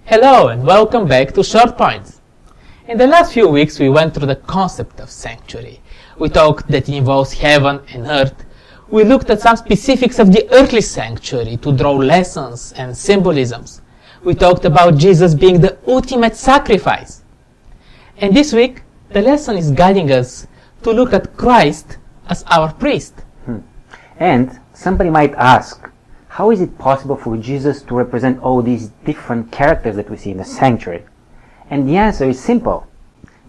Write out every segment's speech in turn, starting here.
Hello and welcome back to Short Points. In the last few weeks we went through the concept of sanctuary. We talked that it involves heaven and earth. We looked at some specifics of the earthly sanctuary to draw lessons and symbolisms. We talked about Jesus being the ultimate sacrifice. And this week the lesson is guiding us to look at Christ as our priest. And somebody might ask, how is it possible for Jesus to represent all these different characters that we see in the sanctuary? And the answer is simple.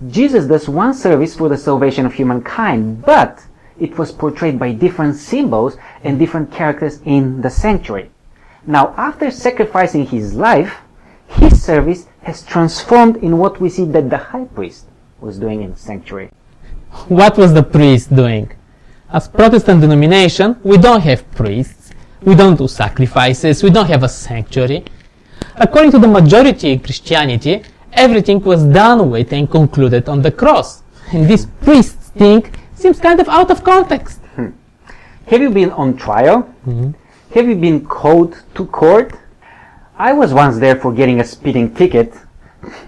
Jesus does one service for the salvation of humankind, but it was portrayed by different symbols and different characters in the sanctuary. Now, after sacrificing his life, his service has transformed in what we see that the high priest was doing in the sanctuary. What was the priest doing? As Protestant denomination, we don't have priests, we don't do sacrifices, we don't have a sanctuary. According to the majority in Christianity, everything was done with and concluded on the cross. And this priest thing seems kind of out of context. Have you been on trial? Have you been called to court? I was once there for getting a speeding ticket,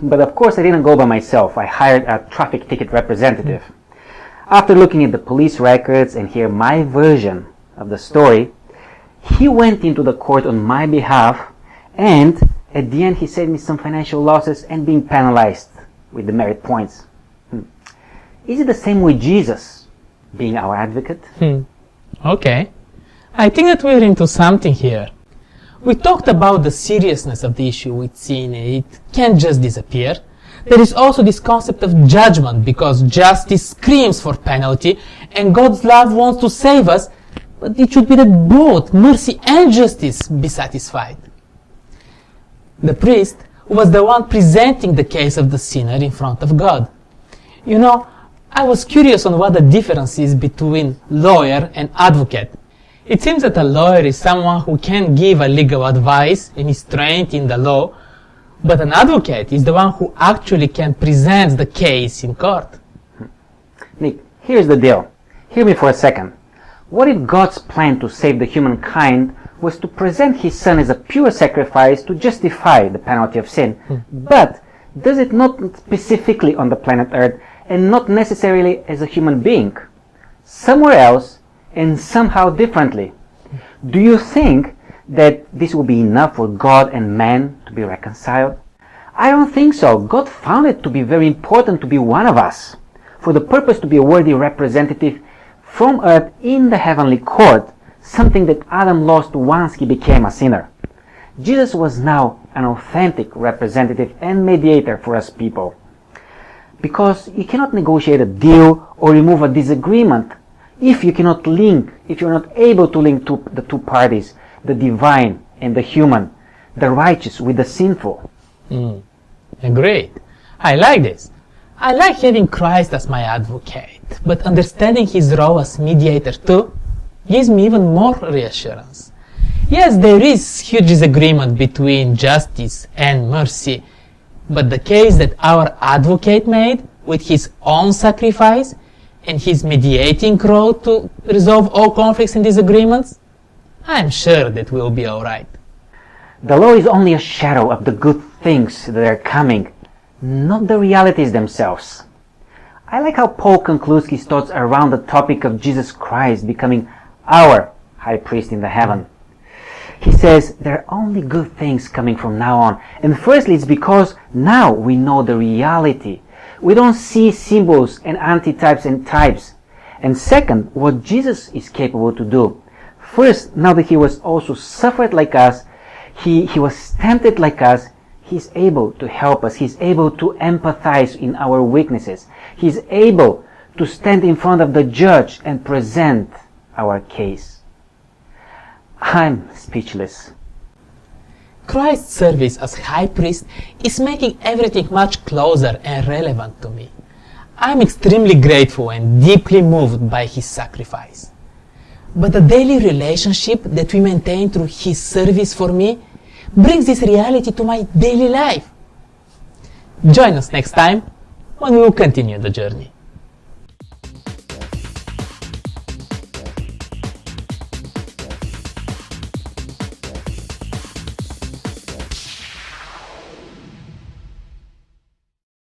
but of course I didn't go by myself. I hired a traffic ticket representative. After looking at the police records and hear my version of the story, he went into the court on my behalf, and at the end he saved me some financial losses and being penalized with the merit points. Is it the same with Jesus being our advocate? Okay. I think that we're into something here. We talked about the seriousness of the issue with sin. It can't just disappear. There is also this concept of judgment, because justice screams for penalty and God's love wants to save us, but it should be that both mercy and justice be satisfied. The priest was the one presenting the case of the sinner in front of God. You know, I was curious on what the difference is between lawyer and advocate. It seems that a lawyer is someone who can give a legal advice and is trained in the law, but an advocate is the one who actually can present the case in court. Nick, here's the deal. Hear me for a second. What if God's plan to save the humankind was to present his son as a pure sacrifice to justify the penalty of sin, but does it not specifically on the planet Earth and not necessarily as a human being, somewhere else and somehow differently? Do you think that this will be enough for God and man to be reconciled? I don't think so. God found it to be very important to be one of us, for the purpose to be a worthy representative from earth in the heavenly court, something that Adam lost once he became a sinner. Jesus was now an authentic representative and mediator for us people, because you cannot negotiate a deal or remove a disagreement if you're not able to link the two parties, the divine and the human, the righteous with the sinful. Agreed. I like this. I like having Christ as my advocate, but understanding his role as mediator too gives me even more reassurance. Yes, there is huge disagreement between justice and mercy, but the case that our advocate made with his own sacrifice and his mediating role to resolve all conflicts and disagreements, I'm sure that we'll be alright. The law is only a shadow of the good things that are coming, not the realities themselves. I like how Paul concludes his thoughts around the topic of Jesus Christ becoming our high priest in the heaven. He says there are only good things coming from now on. And firstly, it's because now we know the reality. We don't see symbols and antitypes and types. And second, what Jesus is capable to do. First, now that he was also suffered like us, he was tempted like us, he's able to help us. He's able to empathize in our weaknesses. He's able to stand in front of the judge and present our case. I'm speechless. Christ's service as high priest is making everything much closer and relevant to me. I'm extremely grateful and deeply moved by his sacrifice. But the daily relationship that we maintain through his service for me brings this reality to my daily life. Join us next time when we will continue the journey.